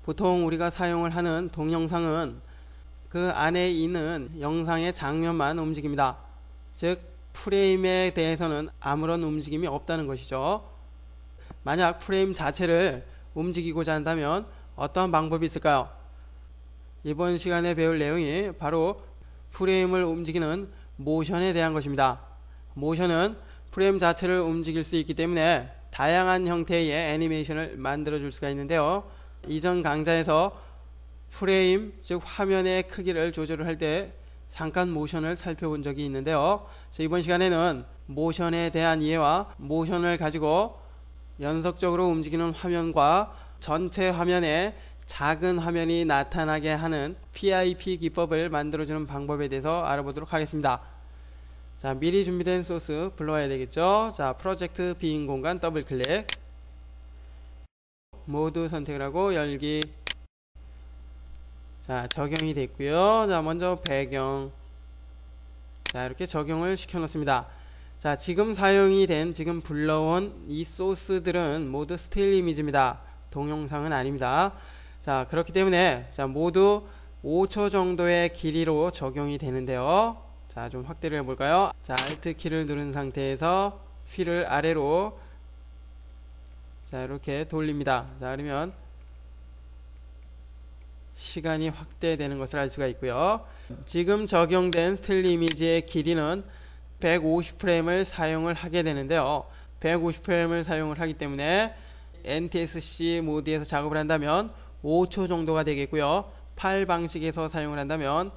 보통 우리가 사용을 하는 동영상은 그 안에 있는 영상의 장면만 움직입니다. 즉 프레임에 대해서는 아무런 움직임이 없다는 것이죠. 만약 프레임 자체를 움직이고자 한다면 어떠한 방법이 있을까요? 이번 시간에 배울 내용이 바로 프레임을 움직이는 모션에 대한 것입니다. 모션은 프레임 자체를 움직일 수 있기 때문에 다양한 형태의 애니메이션을 만들어 줄 수가 있는데요. 이전 강좌에서 프레임, 즉 화면의 크기를 조절을 할 때 잠깐 모션을 살펴본 적이 있는데요. 이번 시간에는 모션에 대한 이해와 모션을 가지고 연속적으로 움직이는 화면과 전체 화면에 작은 화면이 나타나게 하는 PIP 기법을 만들어주는 방법에 대해서 알아보도록 하겠습니다. 자, 미리 준비된 소스 불러와야 되겠죠. 자, 프로젝트 빈 공간 더블 클릭, 모두 선택을 하고 열기. 자, 적용이 됐고요. 자, 먼저 배경. 자, 이렇게 적용을 시켜 놓습니다. 자, 지금 사용이 된, 지금 불러온 이 소스들은 모두 스틸 이미지입니다. 동영상은 아닙니다. 자, 그렇기 때문에 자, 모두 5초 정도의 길이로 적용이 되는데요. 자, 좀 확대를 해볼까요? 자, Alt 키를 누른 상태에서 휠을 아래로 자, 이렇게 돌립니다. 자, 그러면 시간이 확대되는 것을 알 수가 있고요. 지금 적용된 스틸 이미지의 길이는 150프레임을 사용을 하게 되는데요. 150프레임을 사용을 하기 때문에 NTSC 모드에서 작업을 한다면 5초 정도가 되겠고요. 팔 방식에서 사용을 한다면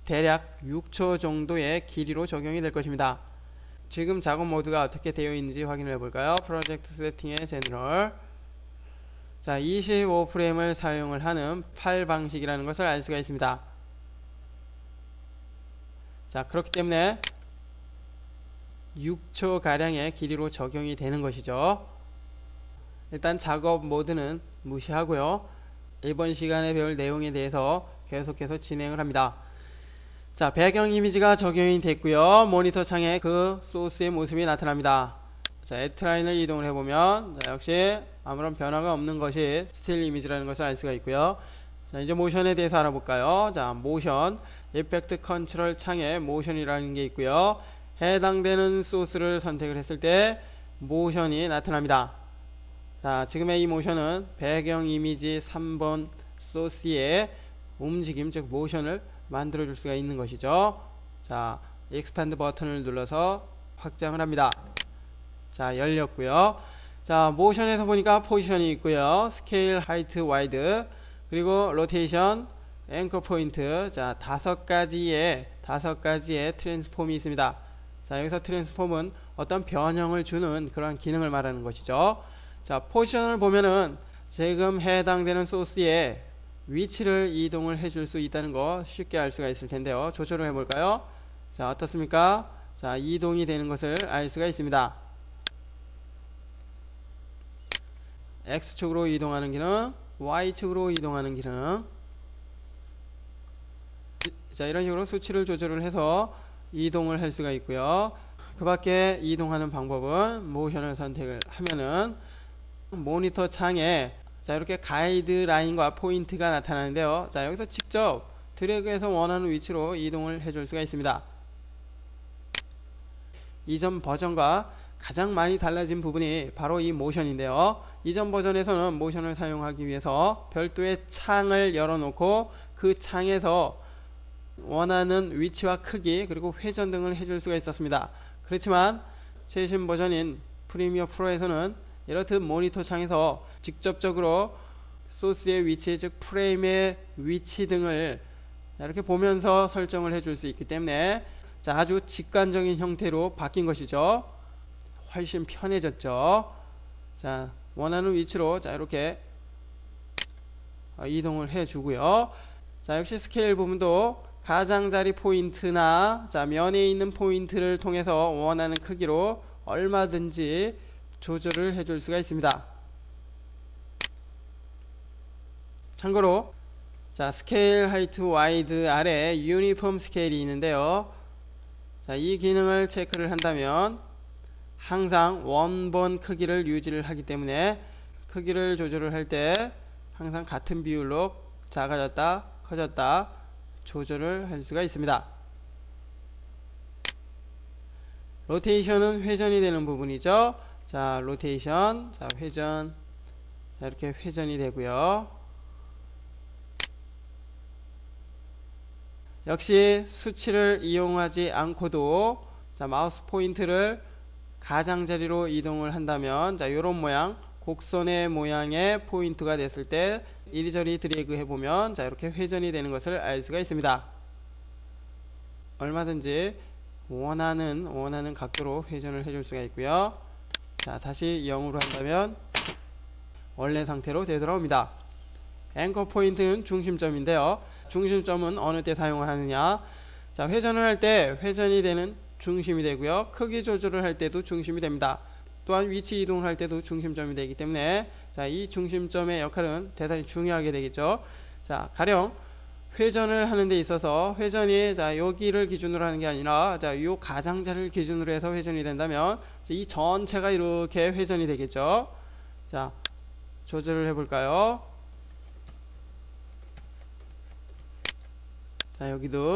대략 6초 정도의 길이로 적용이 될 것입니다. 지금 작업 모드가 어떻게 되어 있는지 확인을 해볼까요? 프로젝트 세팅의 제너럴. 자, 25프레임을 사용을 하는 팔 방식이라는 것을 알 수가 있습니다. 자, 그렇기 때문에 6초 가량의 길이로 적용이 되는 것이죠. 일단 작업 모드는 무시하고요. 이번 시간에 배울 내용에 대해서 계속해서 진행을 합니다. 자, 배경 이미지가 적용이 됐고요. 모니터 창에 그 소스의 모습이 나타납니다. 자, 애트라인을 이동을 해보면 자, 역시 아무런 변화가 없는 것이 스틸 이미지라는 것을 알 수가 있고요. 자, 이제 모션에 대해서 알아볼까요? 자, 모션, 이펙트 컨트롤 창에 모션이라는 게 있고요. 해당되는 소스를 선택을 했을 때 모션이 나타납니다. 자, 지금의 이 모션은 배경 이미지 3번 소스의 움직임, 즉 모션을 만들어 줄 수가 있는 것이죠. 자, 익스판드 버튼을 눌러서 확장을 합니다. 자, 열렸고요. 자, 모션에서 보니까 포지션이 있고요. 스케일, 하이트, 와이드, 그리고 로테이션, 앵커 포인트. 자, 다섯 가지의 트랜스폼이 있습니다. 자, 여기서 트랜스폼은 어떤 변형을 주는 그런 기능을 말하는 것이죠. 자, 포지션을 보면은 지금 해당되는 소스의 위치를 이동을 해줄 수 있다는 거 쉽게 알 수가 있을 텐데요. 조절을 해볼까요? 자, 어떻습니까? 자, 이동이 되는 것을 알 수가 있습니다. X축으로 이동하는 기능, Y축으로 이동하는 기능. 자, 이런 식으로 수치를 조절을 해서 이동을 할 수가 있고요. 그 밖에 이동하는 방법은 모션을 선택을 하면은 모니터 창에 자, 이렇게 가이드라인과 포인트가 나타나는데요. 자, 여기서 직접 드래그해서 원하는 위치로 이동을 해줄 수가 있습니다. 이전 버전과 가장 많이 달라진 부분이 바로 이 모션인데요. 이전 버전에서는 모션을 사용하기 위해서 별도의 창을 열어놓고 그 창에서 원하는 위치와 크기 그리고 회전 등을 해줄 수가 있었습니다. 그렇지만 최신 버전인 프리미어 프로에서는 이렇듯 모니터 창에서 직접적으로 소스의 위치, 즉 프레임의 위치 등을 이렇게 보면서 설정을 해줄 수 있기 때문에 자, 아주 직관적인 형태로 바뀐 것이죠. 훨씬 편해졌죠. 자, 원하는 위치로 자, 이렇게 이동을 해주고요. 자, 역시 스케일 부분도 가장자리 포인트나 자, 면에 있는 포인트를 통해서 원하는 크기로 얼마든지 조절을 해줄 수가 있습니다. 참고로 자, 스케일, 하이트, 와이드 아래 유니폼 스케일이 있는데요. 자, 이 기능을 체크를 한다면 항상 원본 크기를 유지를 하기 때문에 크기를 조절을 할 때 항상 같은 비율로 작아졌다 커졌다 조절을 할 수가 있습니다. 로테이션은 회전이 되는 부분이죠. 자, 로테이션, 자, 회전, 자, 이렇게 회전이 되고요. 역시 수치를 이용하지 않고도 자, 마우스 포인트를 가장자리로 이동을 한다면 자, 요런 모양, 곡선의 모양의 포인트가 됐을 때 이리저리 드래그 해보면 자, 이렇게 회전이 되는 것을 알 수가 있습니다. 얼마든지 원하는 각도로 회전을 해줄 수가 있고요. 자, 다시 0으로 한다면 원래 상태로 되돌아옵니다. 앵커 포인트는 중심점인데요. 중심점은 어느 때 사용을 하느냐. 자, 회전을 할 때 회전이 되는 중심이 되고요. 크기 조절을 할 때도 중심이 됩니다. 또한 위치 이동을 할 때도 중심점이 되기 때문에 자, 이 중심점의 역할은 대단히 중요하게 되겠죠. 자, 가령 회전을 하는 데 있어서 회전이 자, 여기를 기준으로 하는 게 아니라 자, 요 가장자리를 기준으로 해서 회전이 된다면 이 전체가 이렇게 회전이 되겠죠. 자, 조절을 해 볼까요? 자, 여기도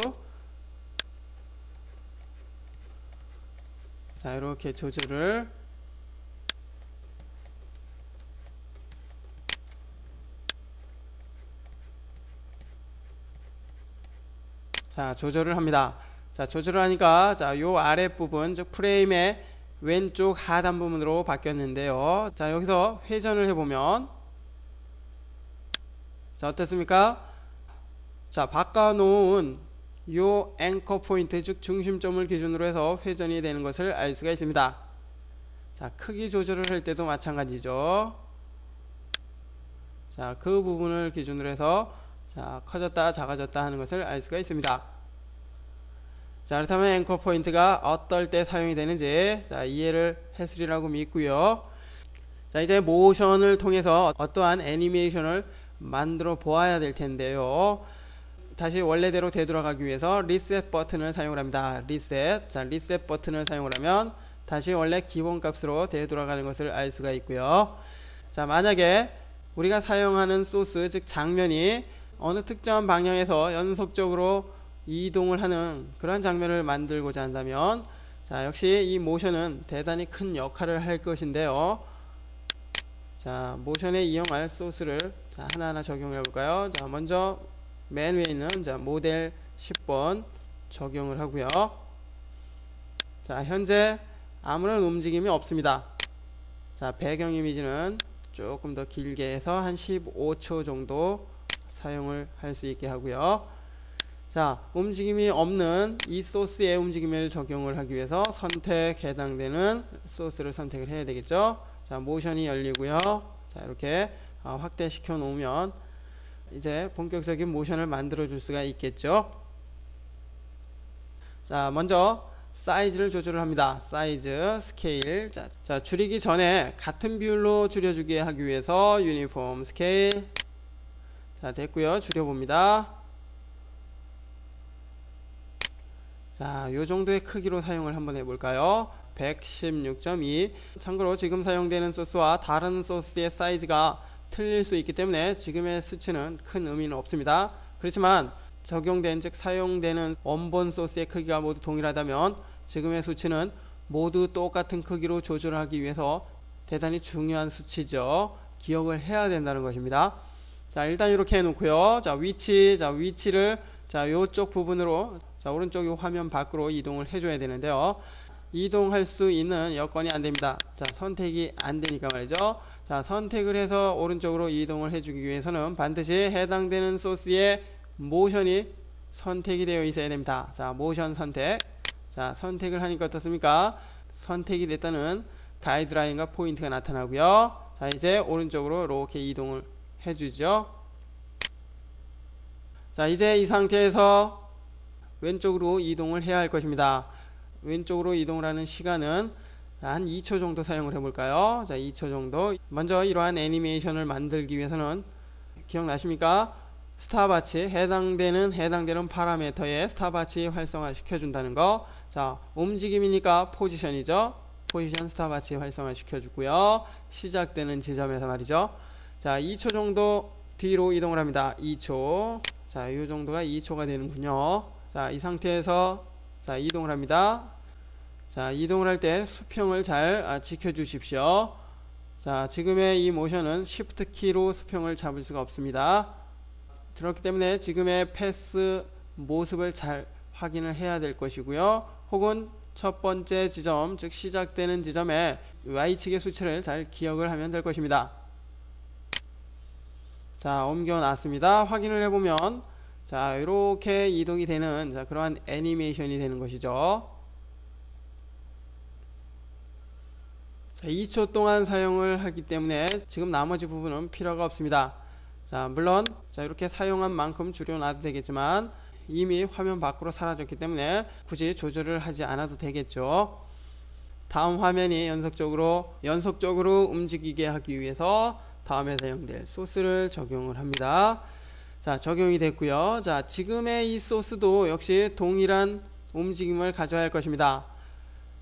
자, 이렇게 조절을 자, 조절을 합니다. 자, 조절을 하니까 자, 요 아랫부분 즉 프레임의 왼쪽 하단 부분으로 바뀌었는데요. 자, 여기서 회전을 해보면 자, 어떻습니까? 자, 바꿔놓은 요 앵커 포인트 즉 중심점을 기준으로 해서 회전이 되는 것을 알 수가 있습니다. 자, 크기 조절을 할 때도 마찬가지죠. 자, 그 부분을 기준으로 해서 자, 커졌다 작아졌다 하는 것을 알 수가 있습니다. 자, 그렇다면 앵커 포인트가 어떨 때 사용이 되는지 자, 이해를 했으리라고 믿고요. 자, 이제 모션을 통해서 어떠한 애니메이션을 만들어 보아야 될 텐데요. 다시 원래대로 되돌아가기 위해서 리셋 버튼을 사용을 합니다. 리셋. 자, 리셋 버튼을 사용을 하면 다시 원래 기본값으로 되돌아가는 것을 알 수가 있고요. 자, 만약에 우리가 사용하는 소스 즉 장면이 어느 특정한 방향에서 연속적으로 이동을 하는 그런 장면을 만들고자 한다면 자, 역시 이 모션은 대단히 큰 역할을 할 것인데요. 자, 모션에 이용할 소스를 자, 하나하나 적용해 볼까요? 자, 먼저 맨 위에 있는 자, 모델 10번 적용을 하고요. 자, 현재 아무런 움직임이 없습니다. 자, 배경 이미지는 조금 더 길게 해서 한 15초 정도 사용을 할 수 있게 하고요. 자, 움직임이 없는 이 소스의 움직임을 적용을 하기 위해서 선택 해당되는 소스를 선택을 해야 되겠죠. 자, 모션이 열리고요. 자, 이렇게 확대시켜 놓으면 이제 본격적인 모션을 만들어 줄 수가 있겠죠. 자, 먼저 사이즈를 조절을 합니다. 사이즈, 스케일. 자, 줄이기 전에 같은 비율로 줄여주게 하기 위해서 유니폼 스케일. 자, 됐고요. 줄여봅니다. 자, 요 정도의 크기로 사용을 한번 해볼까요? 116.2. 참고로 지금 사용되는 소스와 다른 소스의 사이즈가 틀릴 수 있기 때문에 지금의 수치는 큰 의미는 없습니다. 그렇지만 적용된 즉 사용되는 원본 소스의 크기가 모두 동일하다면 지금의 수치는 모두 똑같은 크기로 조절하기 위해서 대단히 중요한 수치죠. 기억을 해야 된다는 것입니다. 자, 일단 이렇게 해놓고요. 자, 위치를 자, 요쪽 부분으로 자, 오른쪽 요 화면 밖으로 이동을 해줘야 되는데요. 이동할 수 있는 여건이 안 됩니다. 자, 선택이 안 되니까 말이죠. 자, 선택을 해서 오른쪽으로 이동을 해주기 위해서는 반드시 해당되는 소스의 모션이 선택이 되어 있어야 됩니다. 자, 모션 선택. 자, 선택을 하니까 어떻습니까? 선택이 됐다는 가이드라인과 포인트가 나타나고요. 자, 이제 오른쪽으로 이렇게 이동을 해주죠. 자, 이제 이 상태에서 왼쪽으로 이동을 해야 할 것입니다. 왼쪽으로 이동을 하는 시간은 한 2초 정도 사용을 해볼까요? 자, 2초 정도. 먼저 이러한 애니메이션을 만들기 위해서는 기억나십니까? 스탑워치 해당되는 파라미터에 스탑워치 활성화 시켜준다는 거. 자, 움직임이니까 포지션이죠. 포지션 스탑워치 활성화 시켜주고요. 시작되는 지점에서 말이죠. 자, 2초 정도 뒤로 이동을 합니다. 2초. 자, 이 정도가 2초가 되는군요. 자, 이 상태에서 자, 이동을 합니다. 자, 이동을 할 때 수평을 잘 지켜주십시오. 자, 지금의 이 모션은 Shift 키로 수평을 잡을 수가 없습니다. 그렇기 때문에 지금의 패스 모습을 잘 확인을 해야 될 것이고요. 혹은 첫 번째 지점, 즉 시작되는 지점에 Y축의 수치를 잘 기억을 하면 될 것입니다. 자, 옮겨 놨습니다. 확인을 해보면 자, 이렇게 이동이 되는 자, 그러한 애니메이션이 되는 것이죠. 자, 2초 동안 사용을 하기 때문에 지금 나머지 부분은 필요가 없습니다. 자, 물론 자, 이렇게 사용한 만큼 줄여놔도 되겠지만 이미 화면 밖으로 사라졌기 때문에 굳이 조절을 하지 않아도 되겠죠. 다음 화면이 연속적으로 움직이게 하기 위해서 다음에 사용될 소스를 적용을 합니다. 자, 적용이 됐고요. 자, 지금의 이 소스도 역시 동일한 움직임을 가져야 할 것입니다.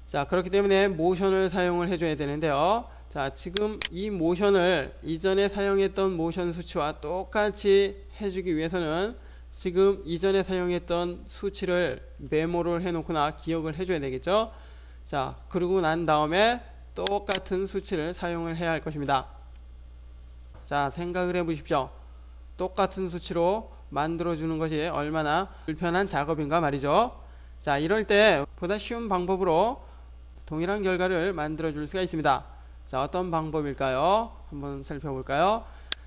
자, 그렇기 때문에 모션을 사용을 해줘야 되는데요. 자, 지금 이 모션을 이전에 사용했던 모션 수치와 똑같이 해주기 위해서는 지금 이전에 사용했던 수치를 메모를 해놓거나 기억을 해줘야 되겠죠. 자, 그러고 난 다음에 똑같은 수치를 사용을 해야 할 것입니다. 자, 생각을 해 보십시오. 똑같은 수치로 만들어주는 것이 얼마나 불편한 작업인가 말이죠. 자, 이럴 때 보다 쉬운 방법으로 동일한 결과를 만들어 줄 수가 있습니다. 자, 어떤 방법일까요? 한번 살펴볼까요?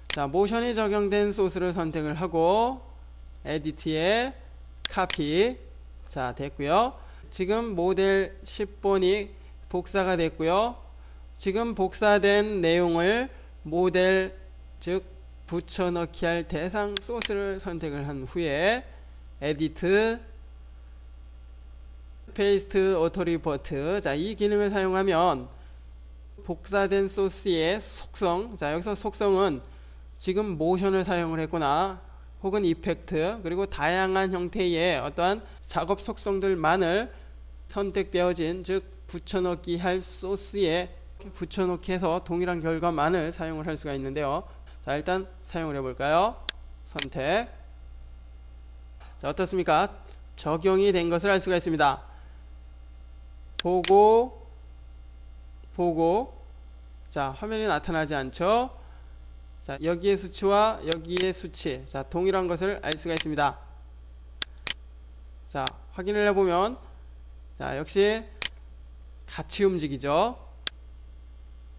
자, 모션이 적용된 소스를 선택을 하고 에디트에 카피. 자, 됐고요. 지금 모델 10번이 복사가 됐고요. 지금 복사된 내용을 모델 즉 붙여넣기 할 대상 소스를 선택을 한 후에 에디트 페이스트 오토 리포트. 자, 이 기능을 사용하면 복사된 소스의 속성, 자, 여기서 속성은 지금 모션을 사용을 했거나 혹은 이펙트 그리고 다양한 형태의 어떠한 작업 속성들만을 선택되어진 즉 붙여넣기 할 소스에 붙여넣기 해서 동일한 결과만을 사용을 할 수가 있는데요. 자, 일단 사용을 해볼까요? 선택. 자, 어떻습니까? 적용이 된 것을 알 수가 있습니다. 보고 자, 화면이 나타나지 않죠? 자, 여기의 수치와 여기의 수치, 자, 동일한 것을 알 수가 있습니다. 자, 확인을 해보면 자, 역시 같이 움직이죠.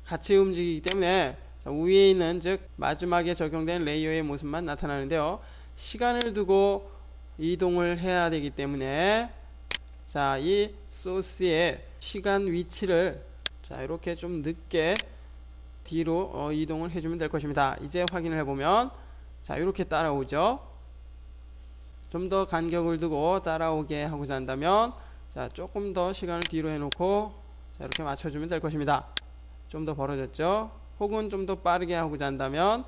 같이 움직이기 때문에 자, 위에 있는 즉 마지막에 적용된 레이어의 모습만 나타나는데요. 시간을 두고 이동을 해야 되기 때문에 자, 이 소스의 시간 위치를 자, 이렇게 좀 늦게 뒤로 이동을 해주면 될 것입니다. 이제 확인을 해보면 자, 이렇게 따라오죠. 좀 더 간격을 두고 따라오게 하고자 한다면 자, 조금 더 시간을 뒤로 해놓고 자, 이렇게 맞춰주면 될 것입니다. 좀 더 벌어졌죠. 혹은 좀 더 빠르게 하고자 한다면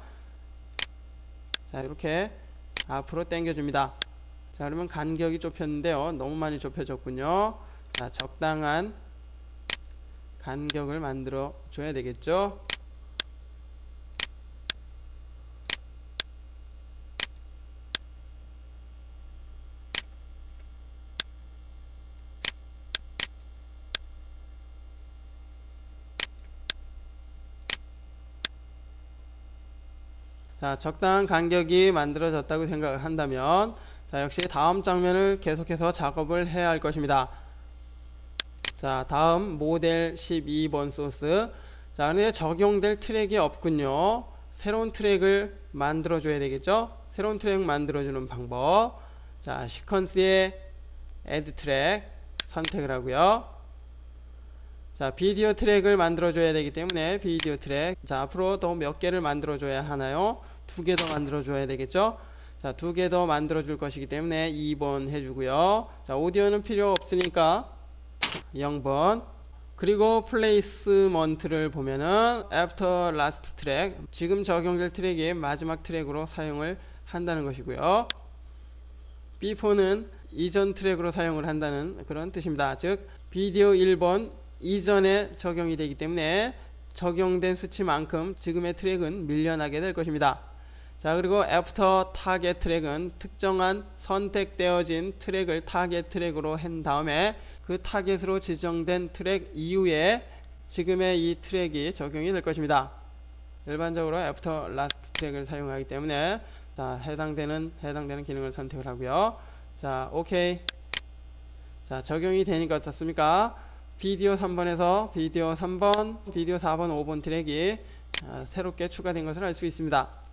자, 이렇게 앞으로 당겨줍니다. 자, 그러면 간격이 좁혔는데요. 너무 많이 좁혀졌군요. 자, 적당한 간격을 만들어 줘야 되겠죠. 자, 적당한 간격이 만들어졌다고 생각을 한다면 자, 역시 다음 장면을 계속해서 작업을 해야 할 것입니다. 자, 다음 모델 12번 소스. 자, 근데 적용될 트랙이 없군요. 새로운 트랙을 만들어 줘야 되겠죠. 새로운 트랙 만들어 주는 방법. 자, 시퀀스에 add 트랙 선택을 하고요. 자, 비디오 트랙을 만들어 줘야 되기 때문에 비디오 트랙. 자, 앞으로 더 몇 개를 만들어 줘야 하나요? 2개 더 만들어 줘야 되겠죠. 자, 2개 더 만들어 줄 것이기 때문에 2번 해주고요. 자, 오디오는 필요 없으니까 0번. 그리고 플레이스먼트를 보면은 after last 트랙, 지금 적용될 트랙이 마지막 트랙으로 사용을 한다는 것이고요. before는 이전 트랙으로 사용을 한다는 그런 뜻입니다. 즉 비디오 1번 이전에 적용이 되기 때문에 적용된 수치만큼 지금의 트랙은 밀려나게 될 것입니다. 자, 그리고 애프터 타겟 트랙은 특정한 선택되어진 트랙을 타겟 트랙으로 한 다음에 그 타겟으로 지정된 트랙 이후에 지금의 이 트랙이 적용이 될 것입니다. 일반적으로 애프터 라스트 트랙을 사용하기 때문에 자, 해당되는 기능을 선택을 하고요. 자, 오케이. 자, 적용이 되니까 어떻습니까? 비디오 3번에서 비디오 3번, 비디오 4번, 5번 트랙이 새롭게 추가된 것을 알 수 있습니다.